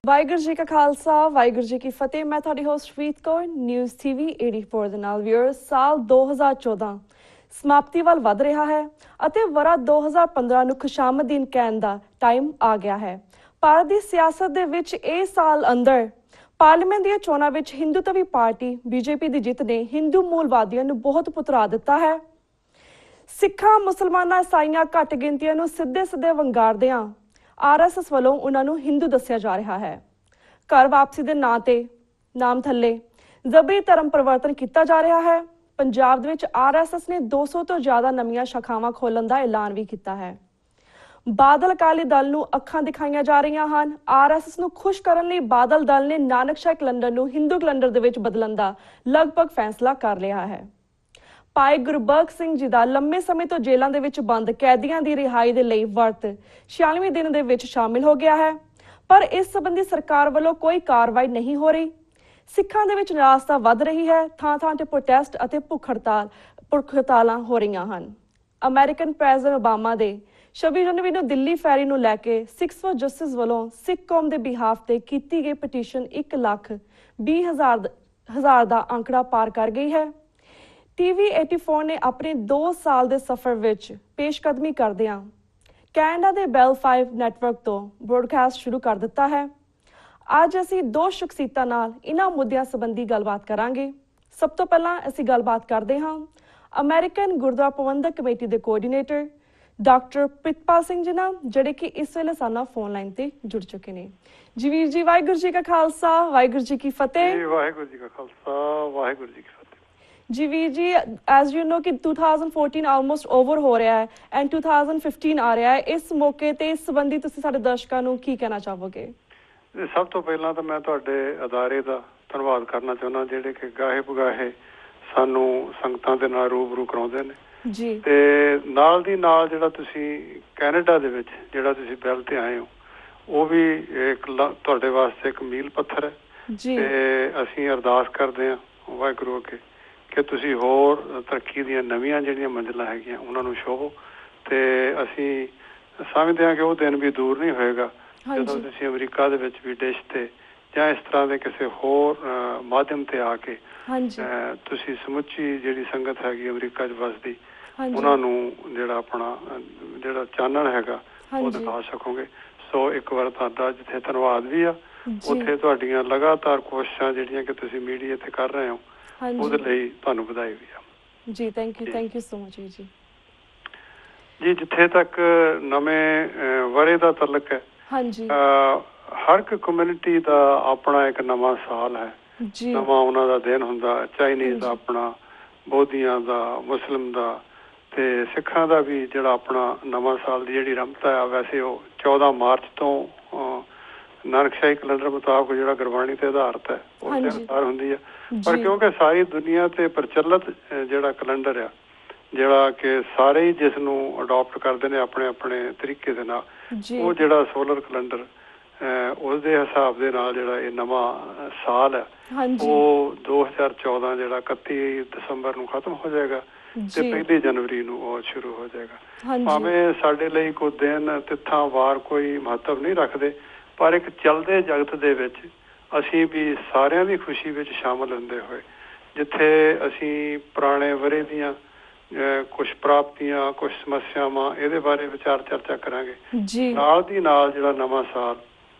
ਵਾਹਿਗੁਰੂ ਜੀ ਕਾ ਖਾਲਸਾ ਵਾਹਿਗੁਰੂ ਜੀ ਕੀ ਫਤਿਹ। ਮੈਂ ਤੁਹਾਡੀ ਹੋਸਟ ਪ੍ਰੀਤ ਕੌਰ ਨਿਊਜ਼ ਟੀਵੀ 84 ਦੇ ਨਾਲ। ਵਿਊਅਰਸ, ਸਾਲ 2014 ਸਮਾਪਤੀ ਵੱਲ ਵਧ ਰਿਹਾ ਹੈ ਅਤੇ ਵਰਾ 2015 ਨੂੰ ਖੁਸ਼ਾਮਦੀਨ ਕਹਿਣ ਦਾ ਟਾਈਮ ਆ ਗਿਆ ਹੈ। ਭਾਰਤ ਦੀ ਸਿਆਸਤ ਦੇ ਵਿੱਚ ਇਹ ਸਾਲ ਅੰਦਰ ਪਾਰਲੀਮੈਂਟ ਦੀਆਂ ਚੋਣਾਂ ਵਿੱਚ ਹਿੰਦੂਤਵੀ ਪਾਰਟੀ ਬੀਜੇਪੀ ਦੀ ਜਿੱਤ ਨੇ ਹਿੰਦੂ ਮੂਲਵਾਦੀਆਂ ਨੂੰ ਬਹੁਤ ਪੁਤਰਾ ਦਿੱਤਾ ਹੈ। ਸਿੱਖਾਂ, ਮੁਸਲਮਾਨਾਂ, ਈਸਾਈਆਂ ਘੱਟ ਗਿਣਤੀਆਂ ਨੂੰ ਸਿੱਧੇ ਵੰਗਾਰਦਿਆਂ ਆਰਐਸਐਸ ਵੱਲੋਂ ਉਹਨਾਂ ਨੂੰ ਹਿੰਦੂ ਦੱਸਿਆ ਜਾ ਰਿਹਾ ਹੈ। ਘਰ ਵਾਪਸੀ ਦੇ ਨਾਮ ਥੱਲੇ ਜ਼ਬਰੀ ਧਰਮ ਪਰਿਵਰਤਨ ਕੀਤਾ ਜਾ ਰਿਹਾ ਹੈ। ਪੰਜਾਬ ਦੇ ਵਿੱਚ ਆਰਐਸਐਸ ਨੇ 200 ਤੋਂ ਜ਼ਿਆਦਾ ਨਵੀਆਂ ਸ਼ਾਖਾਵਾਂ ਖੋਲ੍ਹਣ ਦਾ ਐਲਾਨ ਵੀ ਕੀਤਾ ਹੈ। ਬਾਦਲ ਅਕਾਲੀ ਦਲ ਨੂੰ ਅੱਖਾਂ ਦਿਖਾਈਆਂ ਜਾ ਰਹੀਆਂ ਹਨ। ਆਰਐਸਐਸ ਨੂੰ ਖੁਸ਼ ਕਰਨ ਲਈ ਬਾਦਲ ਦਲ ਨੇ ਨਾਨਕਸ਼ਾਹੀ ਕੈਲੰਡਰ ਨੂੰ ਹਿੰਦੂ ਕੈਲੰਡਰ ਦੇ ਵਿੱਚ ਬਦਲਣ ਦਾ ਲਗਭਗ ਫੈਸਲਾ ਕਰ ਲਿਆ ਹੈ। ਭਾਈ ਗੁਰਬਖਸ਼ ਸਿੰਘ ਜੀ ਦਾ ਲੰਮੇ ਸਮੇਂ ਤੋਂ ਜੇਲ੍ਹਾਂ ਦੇ ਵਿੱਚ ਬੰਦ ਕੈਦੀਆਂ ਦੀ ਰਿਹਾਈ ਦੇ ਲਈ ਵਰਤ 46ਵੇਂ ਦਿਨ ਦੇ ਵਿੱਚ ਸ਼ਾਮਿਲ ਹੋ ਗਿਆ ਹੈ, ਪਰ ਇਸ ਸੰਬੰਧੀ ਸਰਕਾਰ ਵੱਲੋਂ ਕੋਈ ਕਾਰਵਾਈ ਨਹੀਂ ਹੋ ਰਹੀ। ਸਿੱਖਾਂ ਦੇ ਵਿੱਚ ਨਿਰਾਸ਼ਤਾ ਵੱਧ ਰਹੀ ਹੈ। ਥਾਂ ਤੇ ਪ੍ਰੋਟੈਸਟ ਅਤੇ ਭੁੱਖ ਹੜਤਾਲਾਂ ਹੋ ਰਹੀਆਂ ਹਨ। ਅਮਰੀਕਨ ਪ੍ਰੈਜ਼ੀਡੈਂਟ ਓਬਾਮਾ ਦੇ 26 ਜਨਵਰੀ ਨੂੰ ਦਿੱਲੀ ਫੈਰੀ ਨੂੰ ਲੈ ਕੇ ਸਿੱਖਸ ਫॉर ਜਸਟਿਸ ਵੱਲੋਂ ਸਿੱਖ ਕੌਮ ਦੇ ਬਿਹਾਫ ਤੇ ਕੀਤੀ ਗਈ ਪਟੀਸ਼ਨ 1,20,000 ਦਾ ਅੰਕੜਾ ਪਾਰ ਕਰ ਗਈ ਹੈ। TV 84 ਨੇ ਆਪਣੇ 2 ਸਾਲ ਦੇ ਸਫ਼ਰ ਵਿੱਚ ਪੇਸ਼ਕਦਮੀ ਕਰਦਿਆਂ ਕੈਨੇਡਾ ਦੇ ਬੈਲ 5 ਨੈਟਵਰਕ ਤੋਂ ਬ੍ਰੌਡਕਾਸਟ ਸ਼ੁਰੂ ਕਰ ਦਿੱਤਾ ਹੈ। ਅੱਜ ਅਸੀਂ 2 ਸ਼ਖਸੀਅਤਾਂ ਨਾਲ ਇਹਨਾਂ ਮੁੱਦਿਆਂ ਸੰਬੰਧੀ ਗੱਲਬਾਤ ਕਰਾਂਗੇ। ਸਭ ਤੋਂ ਪਹਿਲਾਂ ਅਸੀਂ ਗੱਲਬਾਤ ਕਰਦੇ ਹਾਂ ਅਮਰੀਕਨ ਗੁਰਦੁਆਰਾ ਪ੍ਰਬੰਧਕ ਕਮੇਟੀ ਦੇ ਕੋਆਰਡੀਨੇਟਰ ਡਾਕਟਰ ਪ੍ਰਿਤਪਾਲ ਸਿੰਘ ਜੀ ਨਾਲ, ਜਿਹੜੇ ਕਿ ਇਸ ਵੇਲੇ ਸਾਨੂੰ ਫੋਨ ਲਾਈਨ ਤੇ ਜੁੜ ਚੁੱਕੇ ਨੇ। ਜੀ ਵੀਰ ਜੀ, ਵਾਹਿਗੁਰੂ ਜੀ ਕਾ ਖਾਲਸਾ ਵਾਹਿਗੁਰੂ ਜੀ ਕੀ ਫਤਿਹ। ਵਾਹਿਗੁਰੂ ਜੀ ਕਾ ਖਾਲਸਾ ਵਾਹਿਗੁਰੂ ਜੀ ਕੀ ਫਤਿਹ। ਜੀ ਵੀਰ ਜੀ, ਐਜ਼ ਯੂ ਨੋ ਕਿ 2014 ਆਲਮੋਸਟ ਓਵਰ ਹੋ ਰਿਹਾ ਹੈ ਐਂਡ 2015 ਆ ਰਿਹਾ ਹੈ। ਇਸ ਮੌਕੇ ਤੇ ਇਸ ਸੰਬੰਧੀ ਤੁਸੀਂ ਸਾਡੇ ਦਰਸ਼ਕਾਂ ਨੂੰ ਕੀ ਕਹਿਣਾ ਚਾਹੋਗੇ? ਸਭ ਤੋਂ ਪਹਿਲਾਂ ਤਾਂ ਮੈਂ ਤੁਹਾਡੇ ਅਦਾਰੇ ਦਾ ਧੰਨਵਾਦ ਕਰਨਾ ਚਾਹੁੰਦਾ, ਜਿਹੜੇ ਕਿ ਗਾਹੇ ਬਗਾਹੇ ਸਾਨੂੰ ਸੰਗਤਾਂ ਦੇ ਨਾਲ ਰੂਬਰੂ ਕਰਾਉਂਦੇ ਨੇ ਜੀ। ਤੇ ਨਾਲ ਦੀ ਨਾਲ ਜਿਹੜਾ ਤੁਸੀਂ ਕੈਨੇਡਾ ਦੇ ਵਿੱਚ ਜਿਹੜਾ ਤੁਸੀਂ ਬੈਲ ਤੇ ਆਏ ਹੋ, ਉਹ ਵੀ ਇੱਕ ਤੁਹਾਡੇ ਵਾਸਤੇ ਇੱਕ ਮੀਲ ਪੱਥਰ ਹੈ ਜੀ। ਤੇ ਅਸੀਂ ਅਰਦਾਸ ਕਰਦੇ ਹਾਂ ਵਾਹਿਗੁਰੂ ਅੱਗੇ ਕਿ ਤੁਸੀਂ ਹੋਰ ਤਰੱਕੀ ਦੀਆਂ ਨਵੀਆਂ ਜਿਹੜੀਆਂ ਮੰਜ਼ਿਲਾਂ ਹੈਗੀਆਂ ਉਹਨਾਂ ਨੂੰ ਛੋਹੋ। ਤੇ ਅਸੀਂ ਸਮਝਦੇ ਹਾਂ ਕਿ ਉਹ ਦਿਨ ਵੀ ਦੂਰ ਨਹੀਂ ਹੋਏਗਾ ਜਦੋਂ ਤੁਸੀਂ ਅਮਰੀਕਾ ਦੇ ਵਿੱਚ ਵੀ ਡਿਸ਼ ਤੇ ਜਾਂ ਇਸ ਤਰ੍ਹਾਂ ਦੇ ਕਿਸੇ ਹੋਰ ਮਾਧਿਅਮ ਤੇ ਆ ਕੇ ਤੁਸੀਂ ਸਮੁੱਚੀ ਜਿਹੜੀ ਸੰਗਤ ਹੈਗੀ ਅਮਰੀਕਾ 'ਚ ਵੱਸਦੀ, ਉਹਨਾਂ ਨੂੰ ਜਿਹੜਾ ਆਪਣਾ ਜਿਹੜਾ ਚਾਨਣ ਹੈਗਾ ਉਹ ਦਿਖਾ ਸਕੋਗੇ। ਸੋ ਇੱਕ ਵਾਰ ਤੁਹਾਡਾ ਜਿੱਥੇ ਧੰਨਵਾਦ ਵੀ ਆ, ਉੱਥੇ ਤੁਹਾਡੀਆਂ ਲਗਾਤਾਰ ਕੋਸ਼ਿਸ਼ਾਂ ਜਿਹੜੀਆਂ ਕਿ ਤੁਸੀਂ ਮੀਡੀਆ ਤੇ ਕਰ ਰਹੇ ਹੋ ਉਹਦੇ ਲਈ ਤੁਹਾਨੂੰ ਵਧਾਈ ਵੀ ਆ ਜੀ। ਥੈਂਕ ਯੂ ਸੋ ਮਚ ਜੀ। ਜਿੱਥੇ ਤੱਕ ਨਵੇਂ ਵਰੇ ਦਾ ਤਾਲੁਕ ਹੈ, ਹਰ ਇੱਕ ਕਮਿਊਨਿਟੀ ਦਾ ਆਪਣਾ ਇੱਕ ਨਵਾਂ ਸਾਲ ਹੈ, ਨਵਾਂ ਉਹਨਾਂ ਦਾ ਦਿਨ ਹੁੰਦਾ। ਚਾਈਨੀਜ਼ ਦਾ ਆਪਣਾ, ਬੋਧੀਆਂ ਦਾ, ਮੁਸਲਿਮ ਦਾ ਤੇ ਸਿੱਖਾਂ ਦਾ ਵੀ ਜਿਹੜਾ ਆਪਣਾ ਨਵਾਂ ਸਾਲ ਦੀ ਜਿਹੜੀ ਰਮਤਾ ਆ, ਵੈਸੇ ਉਹ 14 ਮਾਰਚ ਤੋਂ ਨਾਨਕਸ਼ਾਹੀ ਕੈਲੰਡਰ ਮੁਤਾਬਕ ਜਿਹੜਾ ਗੁਰਬਾਣੀ ਤੇ ਆਧਾਰਿਤ ਹੈ ਉਸ ਦੇ ਅਨੁਸਾਰ ਹੁੰਦੀ ਹੈ। ਪਰ ਕਿਉਂਕਿ ਸਾਰੀ ਦੁਨੀਆ ਤੇ ਪ੍ਰਚਲਿਤ ਜਿਹੜਾ ਕੈਲੰਡਰ ਆ, ਜਿਹੜਾ ਕਿ ਸਾਰੇ ਹੀ ਜਿਸ ਨੂੰ ਅਡੋਪਟ ਕਰਦੇ ਨੇ ਆਪਣੇ ਆਪਣੇ ਤਰੀਕੇ ਦੇ ਨਾਲ, ਉਹ ਜਿਹੜਾ ਸੋਲਰ ਕੈਲੰਡਰ ਉਸ ਦੇ ਹਿਸਾਬ ਦੇ ਨਾਲ ਜਿਹੜਾ ਇਹ ਨਵਾਂ ਸਾਲ ਹੈ ਉਹ 2014 ਜਿਹੜਾ 31 ਦਸੰਬਰ ਨੂੰ ਖਤਮ ਹੋ ਜਾਏਗਾ ਤੇ 1 ਜਨਵਰੀ ਨੂੰ ਉਹ ਸ਼ੁਰੂ ਹੋ ਜਾਏਗਾ। ਭਾਵੇਂ ਸਾਡੇ ਲਈ ਕੋਈ ਦਿਨ ਤਿੱਥਾਂ ਵਾਰ ਕੋਈ ਮਹੱਤਵ ਨਹੀਂ ਰੱਖਦੇ, ਪਰ ਇੱਕ ਚੱਲਦੇ ਜਗਤ ਦੇ ਵਿੱਚ ਅਸੀਂ ਵੀ ਸਾਰਿਆਂ ਦੀ ਖੁਸ਼ੀ ਵਿੱਚ ਸ਼ਾਮਲ ਹੁੰਦੇ ਹੋਏ, ਜਿੱਥੇ ਅਸੀਂ ਪੁਰਾਣੇ ਵਰੇ ਦੀਆਂ ਕੁਛ ਪ੍ਰਾਪਤੀਆਂ, ਕੁਛ ਸਮੱਸਿਆਵਾਂ, ਇਹਦੇ ਬਾਰੇ ਵਿਚਾਰ ਚਰਚਾ ਕਰਾਂਗੇ। ਨਾਲ ਦੀ ਨਾਲ ਜਿਹੜਾ ਨਵਾਂ ਸਾਲ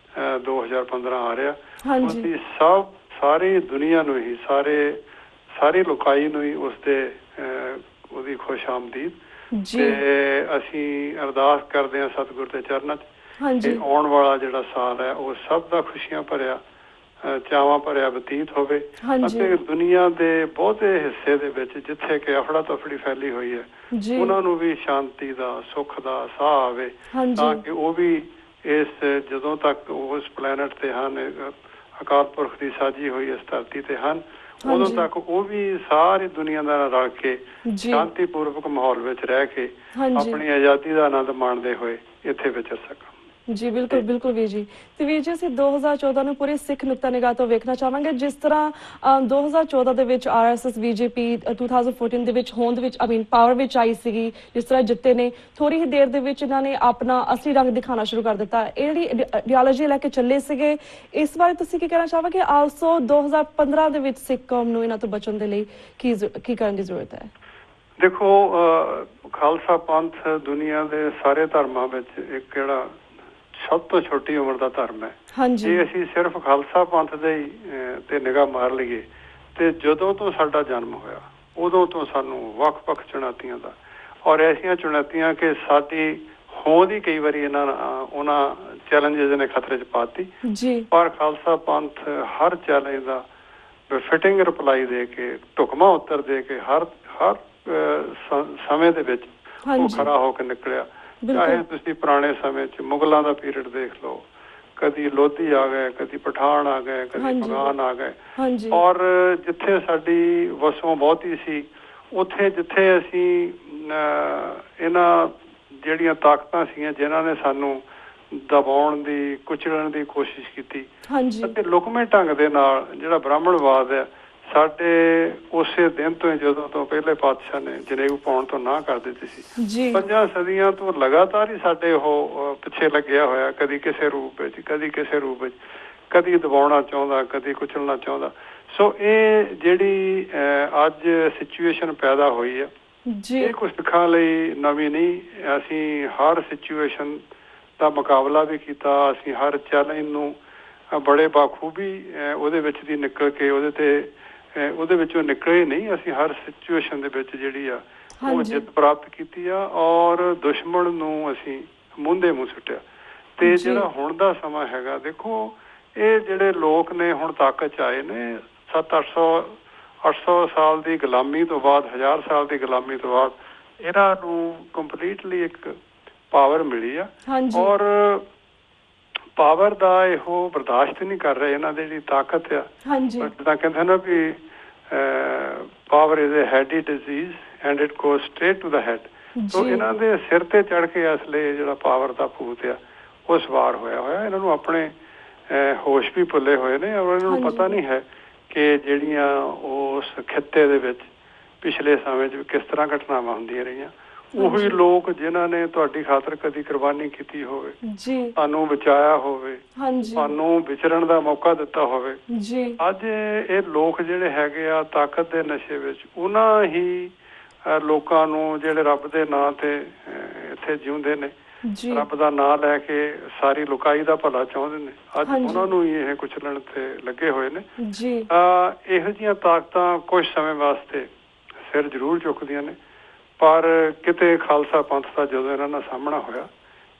2015 ਆ ਰਿਹਾ, ਉਹਦੀ ਸਾਰੀ ਦੁਨੀਆ ਨੂੰ ਹੀ, ਸਾਰੀ ਲੋਕਾਈ ਨੂੰ ਹੀ ਉਹਦੀ ਖੁਸ਼ ਆਮਦੀਦ। ਤੇ ਅਸੀਂ ਅਰਦਾਸ ਕਰਦੇ ਹਾਂ ਸਤਿਗੁਰ ਦੇ ਚਰਨਾਂ 'ਚ ਕਿ ਆਉਣ ਵਾਲਾ ਜਿਹੜਾ ਸਾਲ ਹੈ ਉਹ ਸਭ ਦਾ ਖੁਸ਼ੀਆਂ ਭਰਿਆ, ਚਾਵਾਂ ਭਰਿਆ ਬਤੀਤ ਹੋਵੇ ਅਤੇ ਦੁਨੀਆ ਦੇ ਬਹੁਤੇ ਹਿੱਸੇ ਦੇ ਵਿੱਚ ਜਿੱਥੇ ਕਿ ਅਫੜਾ ਤਫੜੀ ਫੈਲੀ ਹੋਈ ਹੈ, ਉਹਨਾਂ ਨੂੰ ਵੀ ਸ਼ਾਂਤੀ ਦਾ, ਸੁੱਖ ਦਾ ਸਾਹ ਆਵੇ, ਤਾਂ ਕਿ ਉਹ ਵੀ ਇਸ ਜਦੋਂ ਤੱਕ ਉਸ ਪਲੈਨਟ ਤੇ ਹਨ, ਅਕਾਲ ਪੁਰਖ ਦੀ ਸਾਜੀ ਹੋਈ ਇਸ ਧਰਤੀ ਤੇ ਹਨ, ਉਦੋਂ ਤੱਕ ਉਹ ਵੀ ਸਾਰੀ ਦੁਨੀਆ ਨਾਲ ਰਲ ਕੇ ਸ਼ਾਂਤੀਪੂਰਵਕ ਮਾਹੌਲ ਵਿੱਚ ਰਹਿ ਕੇ ਆਪਣੀ ਆਜ਼ਾਦੀ ਦਾ ਆਨੰਦ ਮਾਣਦੇ ਹੋਏ ਇੱਥੇ ਵਿਚਰ ਸਕਣ। ਜੀ ਬਿਲਕੁਲ ਬਿਲਕੁਲ ਵੀਰ ਜੀ। ਤੇ ਵੀਰ ਜੀ ਅਸੀਂ 2014 ਨੂੰ ਪੂਰੀ ਸਿੱਖ ਨੁਕਤਾ ਨਿਗਾਹ ਤੋਂ ਵੇਖਣਾ ਚਾਹਾਂਗੇ। ਜਿਸ ਤਰ੍ਹਾਂ 2014 ਦੇ ਵਿੱਚ RSS BJP 2014 ਦੇ ਵਿੱਚ ਹੋਂਦ ਵਿੱਚ ਪਾਵਰ ਵਿੱਚ ਆਈ ਸੀਗੀ, ਜਿਸ ਤਰ੍ਹਾਂ ਜਿੱਤੇ ਨੇ, ਥੋੜੀ ਹੀ ਦੇਰ ਦੇ ਵਿੱਚ ਇਹਨਾਂ ਨੇ ਆਪਣਾ ਅਸਲੀ ਰੰਗ ਦਿਖਾਉਣਾ ਸ਼ੁਰੂ ਕਰ ਦਿੱਤਾ। ਇਹ ਜਿਹੜੀ ਆਈਡੀਓਲੋਜੀ ਲੈ ਕੇ ਚੱਲੇ ਸੀਗੇ, ਇਸ ਬਾਰੇ ਤੁਸੀਂ ਕੀ ਕਹਿਣਾ ਚਾਹੋਗੇ? ਆਲਸੋ 2015 ਦੇ ਵਿੱਚ ਸਿੱਖ ਕੌਮ ਨੂੰ ਇਹਨਾਂ ਤੋਂ ਬਚਣ ਦੇ ਲਈ ਕੀ ਕਰਨ ਦੀ ਜ਼ਰੂਰਤ ਹੈ? ਦੇਖੋ, ਖਾਲਸਾ ਪੰਥ ਦੁਨੀਆ ਦੇ ਸਾਰੇ ਧਰਮਾਂ ਵਿੱਚ ਇੱਕ ਜਿਹੜਾ ਸਭ ਤੋਂ ਛੋਟੀ ਉਮਰ ਦਾ ਧਰਮ ਹੈ। ਜੇ ਅਸੀਂ ਸਿਰਫ ਖਾਲਸਾ ਪੰਥ ਦੇ ਹੀ ਤੇ ਨਿਗਾਹ ਮਾਰ ਲਈਏ ਤੇ ਜਦੋਂ ਤੋਂ ਸਾਡਾ ਜਨਮ ਹੋਇਆ ਉਦੋਂ ਤੋਂ ਸਾਨੂੰ ਵੱਖ-ਵੱਖ ਚੁਣੌਤੀਆਂ ਦਾ, ਔਰ ਐਸੀਆਂ ਚੁਣੌਤੀਆਂ ਕਿ ਸਾਡੀ ਹੋਂਦ ਹੀ ਕਈ ਵਾਰੀ ਉਹਨਾਂ ਚੈਲੰਜਿਸ ਨੇ ਖਤਰੇ 'ਚ ਪਾਤੀ। ਪਰ ਖਾਲਸਾ ਪੰਥ ਹਰ ਚੈਲੰਜ ਦਾ ਫਿਟਿੰਗ ਰਿਪਲਾਈ ਦੇ ਕੇ, ਢੁਕਵਾਂ ਉੱਤਰ ਦੇ ਕੇ ਹਰ ਸਮੇਂ ਦੇ ਵਿੱਚ ਉਹ ਖਰਾ ਹੋ ਕੇ ਨਿਕਲਿਆ। ਚਾਹੇ ਤੁਸੀਂ ਪੁਰਾਣੇ ਸਮੇਂ 'ਚ ਮੁਗਲਾਂ ਦਾ ਪੀਰੀਅਡ ਦੇਖ ਲਓ, ਕਦੀ ਲੋਧੀ ਆ ਗਏ, ਕਦੀ ਪਠਾਨ ਆ ਗਏ, ਕਦੀ ਅਫਗਾਨ ਆ ਗਏ, ਔਰ ਜਿੱਥੇ ਸਾਡੀ ਵਸੋਂ ਬਹੁਤੀ ਸੀ ਉੱਥੇ ਜਿੱਥੇ ਅਸੀਂ ਇਹਨਾਂ ਜਿਹੜੀਆਂ ਤਾਕਤਾਂ ਸੀਗੀਆਂ ਜਿਨ੍ਹਾਂ ਨੇ ਸਾਨੂੰ ਦਬਾਉਣ ਦੀ, ਕੁਚਲਣ ਦੀ ਕੋਸ਼ਿਸ਼ ਕੀਤੀ, ਅਤੇ ਲੁਕਵੇਂ ਢੰਗ ਦੇ ਨਾਲ ਜਿਹੜਾ ਬ੍ਰਾਹਮਣਵਾਦ ਹੈ ਸਾਡੇ ਉਸੇ ਦਿਨ ਤੋਂ ਹੀ, ਜਦੋਂ ਤੋਂ ਪਹਿਲੇ ਪਾਤਸ਼ਾਹ ਨੇ ਜਨੇਊ ਪਾਉਣ ਤੋਂ ਨਾ ਕਰ ਦਿੱਤੀ ਸੀ, 5 ਸਦੀਆਂ ਤੋਂ ਲਗਾਤਾਰ ਹੀ ਸਾਡੇ ਉਹ ਪਿੱਛੇ ਲੱਗਿਆ ਹੋਇਆ, ਕਦੀ ਕਿਸੇ ਰੂਪ ਵਿੱਚ, ਕਦੀ ਕਿਸੇ ਰੂਪ ਵਿੱਚ, ਕਦੀ ਦਬਾਉਣਾ ਚਾਹੁੰਦਾ, ਕਦੀ ਕੁਚਲਣਾ ਚਾਹੁੰਦਾ। ਸੋ ਇਹ ਜਿਹੜੀ ਅੱਜ ਸਿਚੁਏਸ਼ਨ ਪੈਦਾ ਹੋਈ ਹੈ, ਇਹ ਕੁਝ ਸਿੱਖਾਂ ਲਈ ਨਵੀਂ ਨਹੀਂ। ਅਸੀਂ ਹਰ ਸਿਚੁਏਸ਼ਨ ਦਾ ਮੁਕਾਬਲਾ ਵੀ ਕੀਤਾ, ਅਸੀਂ ਹਰ ਚੈਲੰਜ ਨੂੰ ਬੜੇ ਬਾਖੂਬੀ ਉਹਦੇ ਵਿੱਚ ਦੀ ਨਿਕਲ ਕੇ ਉਹਦੇ ਵਿੱਚੋਂ ਨਿਕਲੇ ਨਹੀਂ। ਅਸੀਂ ਹਰ ਸਿਚੁਏਸ਼ਨ ਦੇ ਵਿੱਚ ਜਿਹੜੀ ਆ ਉਹ ਜਿੱਤ ਪ੍ਰਾਪਤ ਕੀਤੀ ਆ, ਔਰ ਦੁਸ਼ਮਣ ਨੂੰ ਅਸੀਂ ਮੂੰਹ ਸੁੱਟਿਆ। ਤੇ ਜਿਹੜਾ ਹੁਣ ਦਾ ਸਮਾਂ ਹੈਗਾ, ਦੇਖੋ ਇਹ ਜਿਹੜੇ ਲੋਕ ਨੇ ਹੁਣ ਤਾਕਤ 'ਚ ਆਏ ਨੇ, 700-800 ਸਾਲ ਦੀ ਗੁਲਾਮੀ ਤੋਂ ਬਾਅਦ, 1000 ਸਾਲ ਦੀ ਗੁਲਾਮੀ ਤੋਂ ਬਾਅਦ ਇਹਨਾਂ ਨੂੰ ਕੰਪਲੀਟਲੀ ਇੱਕ ਪਾਵਰ ਮਿਲੀ ਆ, ਔਰ ਪਾਵਰ ਦਾ ਇਹੋ ਬਰਦਾਸ਼ਤ ਨਹੀਂ ਕਰ ਰਹੇ। ਇਹਨਾਂ ਦੀ ਜਿਹੜੀ ਤਾਕਤ ਆ, ਜਿੱਦਾਂ ਕਹਿੰਦੇ ਨਾ ਵੀ power is a heady disease and it goes straight to the head. So ਇਹਨਾਂ ਦੇ ਸਿਰ ਤੇ ਚੜ ਕੇ ਅਸਲੇ ਜਿਹੜਾ ਪਾਵਰ ਦਾ ਭੂਤ ਆ ਉਹ ਸਵਾਰ ਹੋਇਆ। ਇਹਨਾਂ ਨੂੰ ਆਪਣੇ ਹੋਸ਼ ਵੀ ਭੁੱਲੇ ਹੋਏ ਨੇ, ਔਰ ਇਹਨਾਂ ਨੂੰ ਪਤਾ ਨਹੀਂ ਹੈ ਕਿ ਜਿਹੜੀਆਂ ਉਸ ਖਿੱਤੇ ਦੇ ਵਿੱਚ ਪਿਛਲੇ ਸਮੇਂ 'ਚ ਕਿਸ ਤਰ੍ਹਾਂ ਘਟਨਾਵਾਂ ਹੁੰਦੀਆਂ ਰਹੀਆਂ। ਉਹੀ ਲੋਕ ਜਿਨ੍ਹਾਂ ਨੇ ਤੁਹਾਡੀ ਖਾਤਰ ਕਦੀ ਕੁਰਬਾਨੀ ਕੀਤੀ ਹੋਵੇ, ਤੁਹਾਨੂੰ ਬਚਾਇਆ ਹੋਵੇ, ਤੁਹਾਨੂੰ ਵਿਚਰਨ ਦਾ ਮੌਕਾ ਦਿੱਤਾ ਹੋਵੇ, ਅੱਜ ਇਹ ਲੋਕ ਜਿਹੜੇ ਹੈਗੇ ਆ ਤਾਕਤ ਦੇ ਨਸ਼ੇ ਵਿੱਚ, ਉਹਨਾਂ ਹੀ ਲੋਕਾਂ ਨੂੰ ਜਿਹੜੇ ਰੱਬ ਦੇ ਨਾਂ ਤੇ ਇੱਥੇ ਜਿਉਂਦੇ ਨੇ, ਰੱਬ ਦਾ ਨਾਂ ਲੈ ਕੇ ਸਾਰੀ ਲੁਕਾਈ ਦਾ ਭਲਾ ਚਾਹੁੰਦੇ ਨੇ, ਅੱਜ ਉਹਨਾਂ ਨੂੰ ਹੀ ਇਹ ਕੁਚਲਣ ਤੇ ਲੱਗੇ ਹੋਏ ਨੇ। ਇਹੋ ਜਿਹੀਆਂ ਤਾਕਤਾਂ ਕੁਝ ਸਮੇਂ ਵਾਸਤੇ ਸਿਰ ਜ਼ਰੂਰ ਚੁੱਕਦੀਆਂ ਨੇ, ਪਰ ਕਿਤੇ ਖਾਲਸਾ ਪੰਥ ਦਾ ਜਦੋਂ ਇਹਨਾਂ ਨਾਲ ਸਾਹਮਣਾ ਹੋਇਆ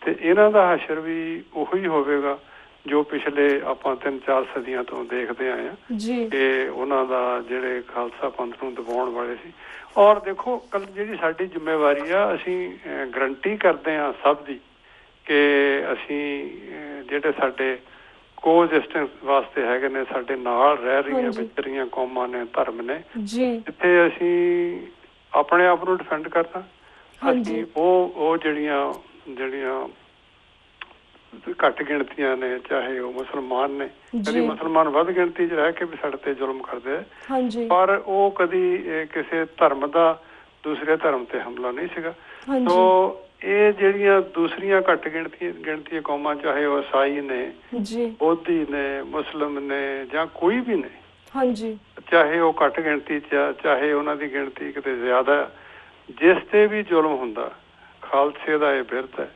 ਤੇ ਇਹਨਾਂ ਦਾ ਹਸ਼ਰ ਵੀ ਉਹੀ ਹੋਵੇਗਾ ਜੋ ਪਿਛਲੇ ਆਪਾਂ 3-4 ਸਦੀਆਂ ਤੋਂ ਦੇਖਦੇ ਆਏ ਹਾਂ ਕਿ ਉਹਨਾਂ ਦਾ ਜਿਹੜੇ ਖਾਲਸਾ ਪੰਥ ਨੂੰ ਦਬਾਉਣ ਵਾਲੇ ਸੀ। ਔਰ ਦੇਖੋ ਕੱਲ ਜਿਹੜੀ ਸਾਡੀ ਜ਼ਿੰਮੇਵਾਰੀ ਆ, ਅਸੀਂ ਗਰੰਟੀ ਕਰਦੇ ਹਾਂ ਸਭ ਦੀ ਕਿ ਅਸੀਂ ਜਿਹੜੇ ਸਾਡੇ ਕੋਐਗਜ਼ਿਸਟੈਂਸ ਵਾਸਤੇ ਹੈਗੇ ਨੇ, ਸਾਡੇ ਨਾਲ ਰਹਿ ਰਹੀਆਂ ਵਿਚਰੀਆਂ ਕੌਮਾਂ ਨੇ, ਧਰਮ ਨੇ, ਜਿੱਥੇ ਅਸੀਂ ਆਪਣੇ ਆਪ ਨੂੰ ਡਿਫੈਂਡ ਕਰਨਾ, ਅਸੀਂ ਉਹ ਜਿਹੜੀਆਂ ਘੱਟ ਗਿਣਤੀਆਂ ਨੇ, ਚਾਹੇ ਉਹ ਮੁਸਲਮਾਨ ਨੇ, ਕਦੀ ਮੁਸਲਮਾਨ ਵੱਧ ਗਿਣਤੀ 'ਚ ਰਹਿ ਕੇ ਵੀ ਸਾਡੇ ਤੇ ਜ਼ੁਲਮ ਕਰਦੇ ਆ, ਪਰ ਉਹ ਕਦੀ ਕਿਸੇ ਧਰਮ ਦਾ ਦੂਸਰੇ ਧਰਮ ਤੇ ਹਮਲਾ ਨਹੀਂ ਸੀਗਾ। ਸੋ ਇਹ ਜਿਹੜੀਆਂ ਦੂਸਰੀਆਂ ਘੱਟ ਗਿਣਤੀ ਕੌਮਾਂ, ਚਾਹੇ ਉਹ ਈਸਾਈ ਨੇ, ਬੋਧੀ ਨੇ, ਮੁਸਲਿਮ ਨੇ, ਜਾਂ ਕੋਈ ਵੀ ਨੇ, ਚਾਹੇ ਉਹ ਘੱਟ ਗਿਣਤੀ 'ਚ ਆ, ਚਾਹੇ ਉਹਨਾਂ ਦੀ ਗਿਣਤੀ ਕਿਤੇ ਜ਼ਿਆਦਾ, ਜਿਸ ਤੇ ਵੀ ਜ਼ੁਲਮ ਹੁੰਦਾ, ਖਾਲਸੇ ਦਾ ਇਹ ਬਿਰਧ ਹੈ,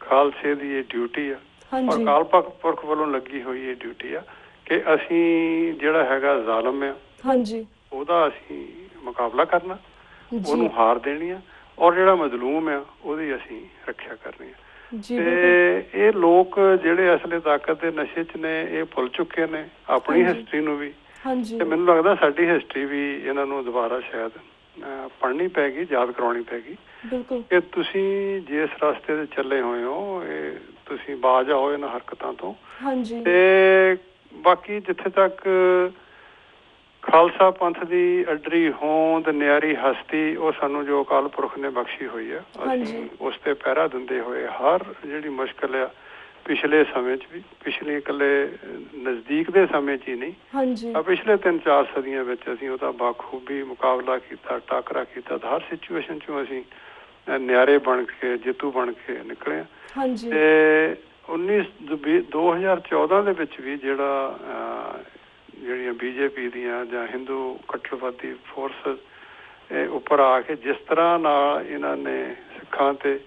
ਖਾਲਸੇ ਦੀ ਇਹ ਡਿਊਟੀ ਆ, ਔਰ ਅਕਾਲ ਪੁਰਖ ਵੱਲੋਂ ਲੱਗੀ ਹੋਈ ਇਹ ਡਿਊਟੀ ਆ ਕਿ ਅਸੀਂ ਜਿਹੜਾ ਹੈਗਾ ਜ਼ਾਲਮ ਆ ਉਹਦਾ ਅਸੀਂ ਮੁਕਾਬਲਾ ਕਰਨਾ, ਉਹਨੂੰ ਹਾਰ ਦੇਣੀ ਆ, ਔਰ ਜਿਹੜਾ ਮਜ਼ਲੂਮ ਆ ਉਹਦੀ ਅਸੀਂ ਰੱਖਿਆ ਕਰਨੀ ਆ। ਤੇ ਇਹ ਲੋਕ ਜਿਹੜੇ ਅਸਲੇ ਤਾਕਤ ਦੇ ਨਸ਼ੇ 'ਚ ਨੇ, ਇਹ ਭੁੱਲ ਚੁੱਕੇ ਨੇ ਆਪਣੀ ਹਿਸਟਰੀ ਨੂੰ ਵੀ, ਤੇ ਮੈਨੂੰ ਲੱਗਦਾ ਸਾਡੀ ਹਿਸਟਰੀ ਵੀ ਇਹਨਾਂ ਨੂੰ ਦੁਬਾਰਾ ਸ਼ਾਇਦ ਪੜ੍ਹਨੀ ਪੈਗੀ, ਯਾਦ ਕਰਾਉਣੀ ਪੈਗੀ ਕਿ ਤੁਸੀਂ ਜਿਸ ਰਸਤੇ ਤੇ ਚੱਲੇ ਹੋਏ ਹੋ, ਇਹ ਤੁਸੀਂ ਬਾਜ਼ ਆਓ ਇਹਨਾਂ ਹਰਕਤਾਂ ਤੋਂ। ਤੇ ਬਾਕੀ ਜਿੱਥੇ ਤੱਕ ਖਾਲਸਾ ਪੰਥ ਦੀ ਅੱਡਰੀ ਹੋਂਦ, ਨਿਆਰੀ ਹਸਤੀ, ਉਹ ਸਾਨੂੰ ਜੋ ਅਕਾਲ ਪੁਰਖ ਨੇ ਬਖਸ਼ੀ ਹੋਈ ਆ, ਅਸੀਂ ਉਸ ਤੇ ਪਹਿਰਾ ਦਿੰਦੇ ਹੋਏ ਹਰ ਜਿਹੜੀ ਮੁਸ਼ਕਿਲ ਆ ਪਿਛਲੇ ਸਮੇਂ 'ਚ ਵੀ, ਪਿਛਲੇ ਇਕੱਲੇ ਨਜ਼ਦੀਕ ਦੇ ਸਮੇਂ 'ਚ ਹੀ ਨਹੀਂ, ਪਿਛਲੇ 3-4 ਸਦੀਆਂ ਵਿੱਚ ਅਸੀਂ ਉਹਦਾ ਬਾਖੂਬੀ ਮੁਕਾਬਲਾ ਕੀਤਾ, ਟਾਕਰਾ ਕੀਤਾ, ਤਾਂ ਹਰ ਸਿਚੁਏਸ਼ਨ 'ਚੋਂ ਅਸੀਂ ਨਿਆਰੇ ਬਣ ਕੇ, ਜੇਤੂ ਬਣ ਕੇ ਨਿਕਲੇ ਹਾਂ। ਤੇ 2014 ਦੇ ਵਿੱਚ ਵੀ ਜਿਹੜੀਆਂ BJP ਦੀਆਂ ਜਾਂ ਹਿੰਦੂ ਕੱਟੜਵਾਦੀ ਫੋਰਸਿਸ ਉੱਪਰ ਆ ਕੇ ਜਿਸ ਤਰ੍ਹਾਂ ਨਾਲ ਇਹਨਾਂ ਨੇ ਸਿੱਖਾਂ ਤੇ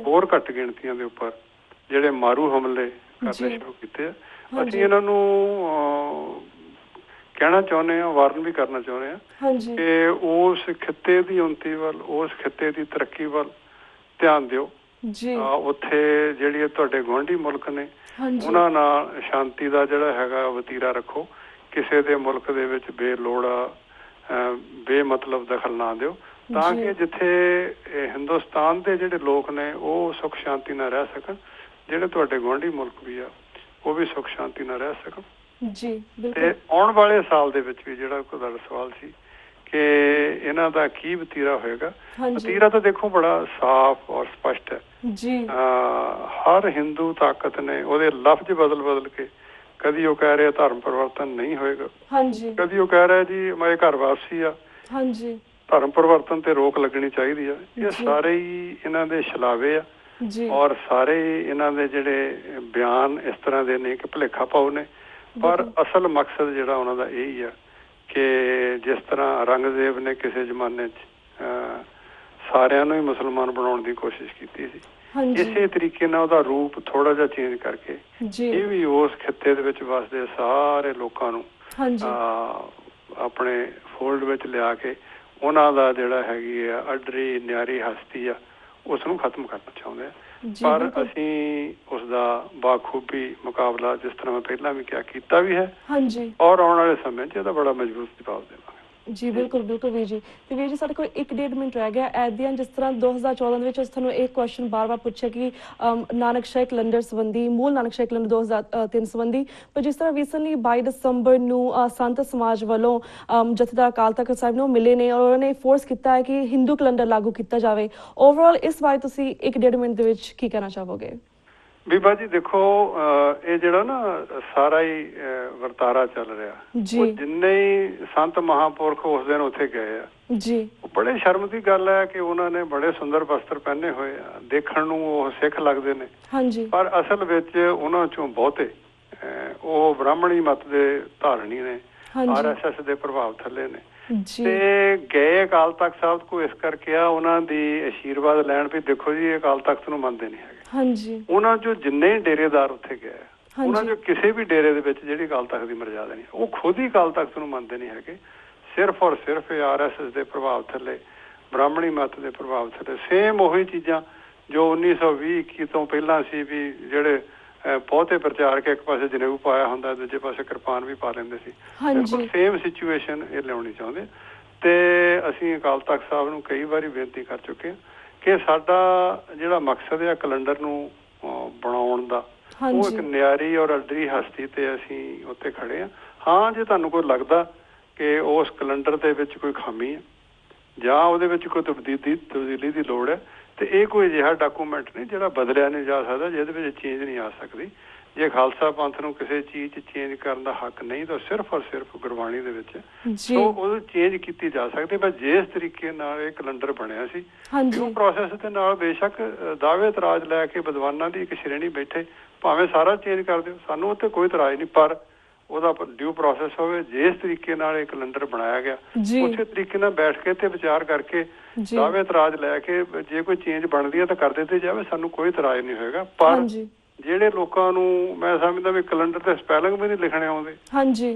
ਹੋਰ ਘੱਟ ਗਿਣਤੀਆਂ ਦੇ ਉੱਪਰ ਜਿਹੜੇ ਮਾਰੂ ਹਮਲੇ ਕਰਨੇ ਸ਼ੁਰੂ ਕੀਤੇ ਆ, ਅਸੀਂ ਇਹਨਾਂ ਨੂੰ ਕਹਿਣਾ ਚਾਹੁੰਦੇ ਹਾਂ, ਵਾਰਨ ਵੀ ਕਰਨਾ ਚਾਹੁੰਦੇ ਹਾਂ ਕਿ ਉਸ ਖਿੱਤੇ ਦੀ ਉੱਨਤੀ ਵੱਲ, ਉਸ ਖਿੱਤੇ ਦੀ ਤਰੱਕੀ ਵੱਲ ਧਿਆਨ ਦਿਓ। ਉੱਥੇ ਜਿਹੜੀ ਤੁਹਾਡੇ ਗੁਆਂਢੀ ਮੁਲਕ ਨੇ ਉਹਨਾਂ ਨਾਲ ਸ਼ਾਂਤੀ ਦਾ ਜਿਹੜਾ ਹੈਗਾ ਵਤੀਰਾ ਰੱਖੋ, ਕਿਸੇ ਦੇ ਮੁਲਕ ਦੇ ਵਿੱਚ ਬੇਲੋੜਾ ਬੇਮਤਲਬ ਦਖਲ ਨਾ ਦਿਓ, ਤਾਂ ਕਿ ਜਿੱਥੇ ਹਿੰਦੁਸਤਾਨ ਦੇ ਜਿਹੜੇ ਲੋਕ ਨੇ ਉਹ ਸੁੱਖ ਸ਼ਾਂਤੀ ਨਾਲ ਰਹਿ ਸਕਣ, ਜਿਹੜੇ ਤੁਹਾਡੇ ਗੁਆਂਢੀ ਮੁਲਕ ਵੀ ਆ ਉਹ ਵੀ ਸੁੱਖ ਸ਼ਾਂਤੀ ਨਾਲ ਰਹਿ ਸਕਣ। ਤੇ ਆਉਣ ਵਾਲੇ ਸਾਲ ਦੇ ਵਿੱਚ ਵੀ ਜਿਹੜਾ ਤੁਹਾਡਾ ਸਵਾਲ ਸੀ ਕਿ ਇਹਨਾਂ ਦਾ ਕੀ ਵਤੀਰਾ ਹੋਏਗਾ, ਵਤੀਰਾ ਤਾਂ ਦੇਖੋ ਬੜਾ ਸਾਫ਼ ਔਰ ਸਪਸ਼ਟ ਹੈ। ਹਰ ਹਿੰਦੂ ਤਾਕਤ ਨੇ ਉਹਦੇ ਲਫ਼ਜ਼ ਬਦਲ ਕੇ, ਕਦੀ ਉਹ ਕਹਿ ਰਿਹਾ ਧਰਮ ਪਰਿਵਰਤਨ ਨਹੀਂ ਹੋਏਗਾ, ਕਦੀ ਉਹ ਕਹਿ ਰਿਹਾ ਜੀ ਮੈਂ ਘਰ ਵਾਪਸੀ ਆ, ਧਰਮ ਪਰਿਵਰਤਨ ਤੇ ਰੋਕ ਲੱਗਣੀ ਚਾਹੀਦੀ ਆ। ਇਹ ਸਾਰੇ ਹੀ ਇਹਨਾਂ ਦੇ ਛਲਾਵੇ ਆ ਔਰ ਸਾਰੇ ਇਹਨਾਂ ਦੇ ਜਿਹੜੇ ਬਿਆਨ ਇਸ ਤਰ੍ਹਾਂ ਦੇ ਨੇ ਕਿ ਭੁਲੇਖਾ ਪਾਓ ਨੇ, ਪਰ ਅਸਲ ਮਕਸਦ ਜਿਹੜਾ ਉਹਨਾਂ ਦਾ ਇਹੀ ਆ ਕਿ ਜਿਸ ਤਰ੍ਹਾਂ ਔਰੰਗਜ਼ੇਬ ਨੇ ਕਿਸੇ ਜ਼ਮਾਨੇ 'ਚ ਸਾਰਿਆਂ ਨੂੰ ਹੀ ਮੁਸਲਮਾਨ ਬਣਾਉਣ ਦੀ ਕੋਸ਼ਿਸ਼ ਕੀਤੀ ਸੀ, ਇਸੇ ਤਰੀਕੇ ਨਾਲ ਉਹਦਾ ਰੂਪ ਥੋੜਾ ਜਿਹਾ ਚੇਂਜ ਕਰਕੇ ਇਹ ਵੀ ਉਸ ਖਿੱਤੇ ਦੇ ਵਿੱਚ ਵਸਦੇ ਸਾਰੇ ਲੋਕਾਂ ਨੂੰ ਆਪਣੇ ਫੋਲਡ ਵਿੱਚ ਲਿਆ ਕੇ ਉਹਨਾਂ ਦਾ ਜਿਹੜਾ ਹੈਗੀ ਆ ਅੱਡਰੀ ਨਿਆਰੀ ਹਸਤੀ ਆ ਉਸ ਨੂੰ ਖਤਮ ਕਰਨਾ ਚਾਹੁੰਦੇ ਆ। ਪਰ ਅਸੀਂ ਉਸਦਾ ਬਾਖੂਬੀ ਮੁਕਾਬਲਾ, ਜਿਸ ਤਰ੍ਹਾਂ ਮੈਂ ਪਹਿਲਾਂ ਵੀ ਕਿਹਾ, ਕੀਤਾ ਵੀ ਹੈ ਔਰ ਆਉਣ ਵਾਲੇ ਸਮੇਂ 'ਚ ਇਹਦਾ ਬੜਾ ਮਜ਼ਬੂਤ ਜਵਾਬ ਦੇਵਾਂਗੇ। ਜੀ ਬਿਲਕੁਲ ਵੀਰ ਜੀ। ਤੇ ਵੀਰ ਜੀ ਸਾਡੇ ਕੋਲ 1.5 ਮਿੰਟ ਰਹਿ ਗਿਆ ਐਟ ਦੀ ਐਂਡ। ਜਿਸ ਤਰ੍ਹਾਂ 2014 ਦੇ ਵਿੱਚ ਤੁਹਾਨੂੰ ਇੱਕ ਕੁਐਸਚਨ ਬਾਰ-ਬਾਰ ਪੁੱਛਿਆ ਕਿ ਨਾਨਕਸ਼ਾਹੀ ਕੈਲੰਡਰ ਸੰਬੰਧੀ, ਮੂਲ ਨਾਨਕਸ਼ਾਹੀ ਕੈਲੰਡਰ 2003 ਸੰਬੰਧੀ, ਪਰ ਜਿਸ ਤਰ੍ਹਾਂ ਰੀਸੈਂਟਲੀ 22 ਦਸੰਬਰ ਨੂੰ ਸੰਤ ਸਮਾਜ ਵੱਲੋਂ ਜਥੇਦਾਰ ਅਕਾਲ ਤਖਤ ਸਾਹਿਬ ਨੂੰ ਮਿਲੇ ਨੇ ਔਰ ਉਹਨਾਂ ਨੇ ਫੋਰਸ ਕੀਤਾ ਹੈ ਕਿ ਹਿੰਦੂ ਕੈਲੰਡਰ ਲਾਗੂ ਕੀਤਾ ਜਾਵੇ। ਓਵਰਆਲ ਇਸ ਬਾਰੇ ਤੁਸੀਂ 1.5 ਮਿੰਟ ਦੇ ਵਿੱਚ ਕੀ ਕਹਿਣਾ ਚਾਹੋਗੇ? ਬੀਬਾ ਜੀ ਦੇਖੋ, ਇਹ ਜਿਹੜਾ ਨਾ ਸਾਰਾ ਹੀ ਵਰਤਾਰਾ ਚੱਲ ਰਿਹਾ, ਉਹ ਜਿੰਨੇ ਹੀ ਸੰਤ ਮਹਾਂਪੁਰਖ ਉਸ ਦਿਨ ਉੱਥੇ ਗਏ ਆ, ਉਹ ਬੜੇ ਸ਼ਰਮ ਦੀ ਗੱਲ ਹੈ ਕਿ ਉਹਨਾਂ ਨੇ ਬੜੇ ਸੁੰਦਰ ਵਸਤਰ ਪਹਿਨੇ ਹੋਏ ਆ, ਦੇਖਣ ਨੂੰ ਉਹ ਸਿੱਖ ਲੱਗਦੇ ਨੇ, ਪਰ ਅਸਲ ਵਿੱਚ ਉਹਨਾਂ ਚੋਂ ਬਹੁਤੇ ਉਹ ਬ੍ਰਾਹਮਣੀ ਮਤ ਦੇ ਧਾਰਨੀ ਨੇ, RSS ਦੇ ਪ੍ਰਭਾਵ ਥੱਲੇ ਨੇ, ਤੇ ਗਏ ਅਕਾਲ ਤਖਤ ਸਾਹਿਬ ਕੋ ਇਸ ਕਰਕੇ ਆ ਉਹਨਾਂ ਦੀ ਆਸ਼ੀਰਵਾਦ ਲੈਣ ਵੀ ਦੇਖੋ ਜੀ ਇਹ ਅਕਾਲ ਤਖਤ ਨੂੰ ਮੰਨਦੇ ਨਹੀਂ ਹੈਗੇ। ਉਹਨਾਂ ਚੋਂ ਜਿੰਨੇ ਡੇਰੇਦਾਰ ਉੱਥੇ ਗਏ, ਉਹਨਾਂ ਚੋਂ ਕਿਸੇ ਵੀ ਡੇਰੇ ਦੇ ਵਿੱਚ ਜਿਹੜੀ ਅਕਾਲ ਤਖਤ ਦੀ ਮਰਜ਼ਾਦਾ ਨਹੀਂ, ਉਹ ਖੁਦ ਹੀ ਅਕਾਲ ਤਖਤ ਨੂੰ ਮੰਨਦੇ ਨਹੀਂ ਹੈਗੇ। ਸਿਰਫ ਔਰ ਸਿਰਫ ਇਹ RSS ਦੇ ਪ੍ਰਭਾਵ ਥੱਲੇ, ਬ੍ਰਾਹਮਣੀ ਮਤ ਦੇ ਪ੍ਰਭਾਵ ਥੱਲੇ, ਸੇਮ ਉਹੀ ਚੀਜ਼ਾਂ ਜੋ 1920-21 ਤੋਂ ਪਹਿਲਾਂ ਸੀ ਵੀ ਜਿਹੜੇ ਬਹੁਤੇ ਪ੍ਰਚਾਰਕ ਇੱਕ ਪਾਸੇ ਜਨੇਊ ਪਾਇਆ ਹੁੰਦਾ, ਦੂਜੇ ਪਾਸੇ ਕਿਰਪਾਨ ਵੀ ਪਾ ਲੈਂਦੇ ਸੀ, ਬਿਲਕੁਲ ਸੇਮ ਸਿਚੁਏਸ਼ਨ ਇਹ ਲਿਆਉਣੀ ਚਾਹੁੰਦੇ। ਤੇ ਅਸੀਂ ਅਕਾਲ ਤਖਤ ਸਾਹਿਬ ਨੂੰ ਕਈ ਵਾਰੀ ਬੇਨਤੀ ਕਰ ਚੁੱਕੇ ਹਾਂ ਕਿ ਸਾਡਾ ਜਿਹੜਾ ਮਕਸਦ ਹੈ ਕੈਲੰਡਰ ਨੂੰ ਬਣਾਉਣ ਦਾ, ਉਹ ਇੱਕ ਨਿਆਰੀ ਔਰ ਅੱਡਰੀ ਹਸਤੀ ਤੇ ਅਸੀਂ ਉੱਥੇ ਖੜੇ ਹਾਂ। ਹਾਂ, ਜੇ ਤੁਹਾਨੂੰ ਕੋਈ ਲੱਗਦਾ ਕਿ ਉਸ ਕੈਲੰਡਰ ਦੇ ਵਿੱਚ ਕੋਈ ਖਾਮੀ ਹੈ ਜਾਂ ਉਹਦੇ ਵਿੱਚ ਕੋਈ ਤਬਦੀਲੀ ਦੀ ਲੋੜ ਹੈ, ਤੇ ਇਹ ਕੋਈ ਅਜਿਹਾ ਡਾਕੂਮੈਂਟ ਨਹੀਂ ਜਿਹੜਾ ਬਦਲਿਆ ਨਹੀਂ ਜਾ ਸਕਦਾ, ਜਿਹਦੇ ਵਿੱਚ ਚੇਂਜ ਨਹੀਂ ਆ ਸਕਦੀ। ਜੇ ਖਾਲਸਾ ਪੰਥ ਨੂੰ ਕਿਸੇ ਚੀਜ਼ 'ਚ ਚੇਂਜ ਕਰਨ ਦਾ ਹੱਕ ਨਹੀਂ ਤਾਂ ਸਿਰਫ ਔਰ ਸਿਰਫ ਗੁਰਬਾਣੀ ਦੇ ਵਿੱਚ ਉਹ ਚੇਂਜ ਕੀਤੀ ਜਾ ਸਕਦੀ। ਪਰ ਜਿਸ ਤਰੀਕੇ ਨਾਲ ਇਹ ਕੈਲੰਡਰ ਬਣਿਆ ਸੀ, ਉਹ ਪ੍ਰੋਸੈਸ ਦੇ ਨਾਲ ਬੇਸ਼ੱਕ ਦਾਅਵੇ ਇਤਰਾਜ਼ ਲੈ ਕੇ ਵਿਦਵਾਨਾਂ ਦੀ ਇੱਕ ਸ਼੍ਰੇਣੀ ਬੈਠੇ, ਭਾਵੇਂ ਸਾਰਾ ਚੇਂਜ ਕਰ ਦਿਓ, ਸਾਨੂੰ ਉੱਥੇ ਕੋਈ ਇਤਰਾਜ਼ ਨਹੀਂ, ਪਰ ਉਹਦਾ ਡਿਊ ਪ੍ਰੋਸੈਸ ਹੋਵੇ। ਜਿਸ ਤਰੀਕੇ ਨਾਲ ਇਹ ਕੈਲੰਡਰ ਬਣਾਇਆ ਗਿਆ, ਉਸੇ ਤਰੀਕੇ ਨਾਲ ਬੈਠ ਕੇ ਤੇ ਵਿਚਾਰ ਕਰਕੇ ਦਾਅਵੇ ਇਤਰਾਜ਼ ਲੈ ਕੇ ਜੇ ਕੋਈ ਚੇਂਜ ਬਣਦੀ ਹੈ ਤਾਂ ਕਰ ਦਿੱਤੀ ਜਾਵੇ, ਸਾਨੂੰ ਕੋਈ ਇਤਰਾਜ਼ ਨਹੀਂ ਹੋਏਗਾ। ਪਰ ਜਿਹੜੇ ਲੋਕਾਂ ਨੂੰ ਮੈਂ ਸਮਝਦਾ ਵੀ ਕੈਲੰਡਰ ਤੇ ਸਪੈਲਿੰਗ ਵੀ ਨਹੀਂ ਲਿਖਣੇ ਆਉਂਦੇ,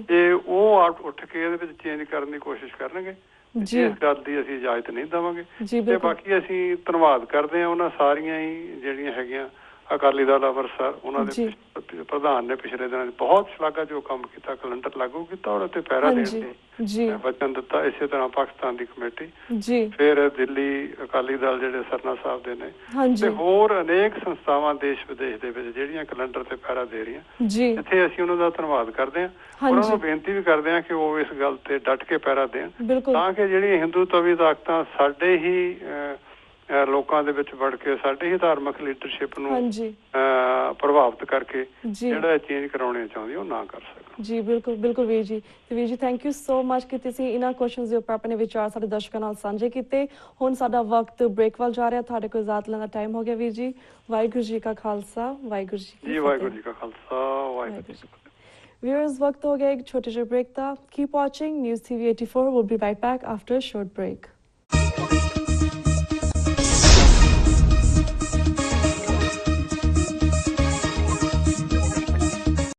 ਤੇ ਉਹ ਉੱਠ ਕੇ ਇਹਦੇ ਵਿੱਚ ਚੇਂਜ ਕਰਨ ਦੀ ਕੋਸ਼ਿਸ਼ ਕਰਨਗੇ, ਇਸ ਗੱਲ ਦੀ ਅਸੀਂ ਇਜਾਜ਼ਤ ਨਹੀਂ ਦੇਵਾਂਗੇ। ਤੇ ਬਾਕੀ ਅਸੀਂ ਧੰਨਵਾਦ ਕਰਦੇ ਹਾਂ ਉਹਨਾਂ ਸਾਰੀਆਂ ਹੀ ਜਿਹੜੀਆਂ ਹੈਗੀਆਂ ਅਕਾਲੀ ਦਲ ਅੰਮ੍ਰਿਤਸਰ, ਉਹਨਾਂ ਦੇ ਪ੍ਰਧਾਨ ਨੇ ਪਿਛਲੇ ਦਿਨਾਂ 'ਚ ਬਹੁਤ ਸ਼ਲਾਘਾਯੋਗ ਕੰਮ ਕੀਤਾ, ਕੈਲੰਡਰ ਲਾਗੂ ਕੀਤਾ ਔਰ ਉੱਤੇ ਪਹਿਰਾ ਦੇਣ ਦੇ ਵਚਨ ਦਿੱਤਾ। ਇਸੇ ਤਰ੍ਹਾਂ ਪਾਕਿਸਤਾਨ ਦੀ ਕਮੇਟੀ, ਫਿਰ ਦਿੱਲੀ ਅਕਾਲੀ ਦਲ ਜਿਹੜੇ ਸਰਨਾ ਸਾਹਿਬ ਦੇ ਨੇ, ਤੇ ਹੋਰ ਅਨੇਕ ਸੰਸਥਾਵਾਂ ਦੇਸ਼ ਵਿਦੇਸ਼ ਦੇ ਵਿੱਚ ਜਿਹੜੀਆਂ ਕੈਲੰਡਰ ਤੇ ਪਹਿਰਾ ਦੇ ਰਹੀਆਂ, ਇੱਥੇ ਅਸੀਂ ਉਹਨਾਂ ਦਾ ਧੰਨਵਾਦ ਕਰਦੇ ਹਾਂ। ਉਹਨਾਂ ਨੂੰ ਬੇਨਤੀ ਵੀ ਕਰਦੇ ਹਾਂ ਕਿ ਉਹ ਇਸ ਗੱਲ ਤੇ ਡਟ ਕੇ ਪਹਿਰਾ ਦੇਣ, ਤਾਂ ਕਿ ਜਿਹੜੀਆਂ ਹਿੰਦੂਤਵੀ ਤਾਕਤਾਂ ਸਾਡੇ ਹੀ ਲੋਕਾਂ ਦੇ ਵਿੱਚ ਵੜ ਕੇ ਸਾਡੀ ਹੀ ਧਾਰਮਿਕ ਲੀਡਰਸ਼ਿਪ ਨੂੰ ਪ੍ਰਭਾਵਿਤ ਕਰਕੇ ਜਿਹੜਾ ਚੇਂਜ ਕਰਾਉਣੇ ਚਾਹੁੰਦੀ ਉਹ ਨਾ ਕਰ ਸਕਣ। ਜੀ ਬਿਲਕੁਲ ਬਿਲਕੁਲ ਵੀਰ ਜੀ। ਤੇ ਵੀਰ ਜੀ ਥੈਂਕ ਯੂ ਸੋ ਮਚ ਕਿ ਤੁਸੀਂ ਇਹਨਾਂ ਕੁਐਸਚਨਸ ਦੇ ਉੱਪਰ ਆਪਣੇ ਵਿਚਾਰ ਸਾਡੇ ਦਰਸ਼ਕਾਂ ਨਾਲ ਸਾਂਝੇ ਕੀਤੇ। ਹੁਣ ਸਾਡਾ ਵਕਤ ਬ੍ਰੇਕ ਵੱਲ ਜਾ ਰਿਹਾ, ਤੁਹਾਡੇ ਕੋਲ ਇਜਾਜ਼ਤ ਲੈਣ ਦਾ ਟਾਈਮ ਹੋ ਗਿਆ ਵੀਰ ਜੀ। ਵਾਹਿਗੁਰੂ ਜੀ ਕਾ ਖਾਲਸਾ, ਵਾਹਿਗੁਰੂ ਜੀ ਵਾਹਿਗੁਰੂ ਜੀ ਕਾ ਖਾਲਸਾ, ਵਾਹਿਗੁਰੂ ਜੀ ਕੀ ਫਤਿਹ। Viewers, वक्त हो गया एक छोटे से ब्रेक था। Keep watching News TV 84. We'll be right back after a short break.